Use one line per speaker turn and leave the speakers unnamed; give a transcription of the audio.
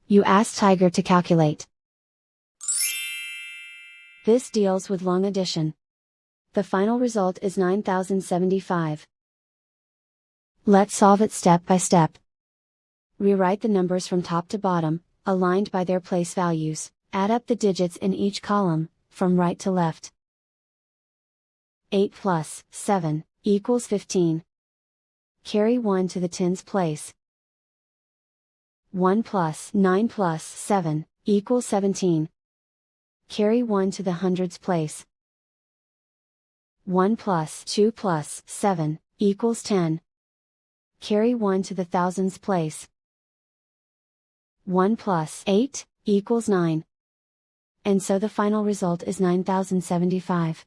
You ask Tiger to calculate. This deals with long addition. The final result is 9075. Let's solve it step by step. Rewrite the numbers from top to bottom, aligned by their place values, add up the digits in each column, from right to left. 8 plus 7 equals 15. Carry 1 to the tens place. 1 plus 9 plus 7 equals 17. Carry 1 to the hundreds place. 1 plus 2 plus 7 equals 10. Carry 1 to the thousands place. 1 plus 8 equals 9. And so the final result is 9075.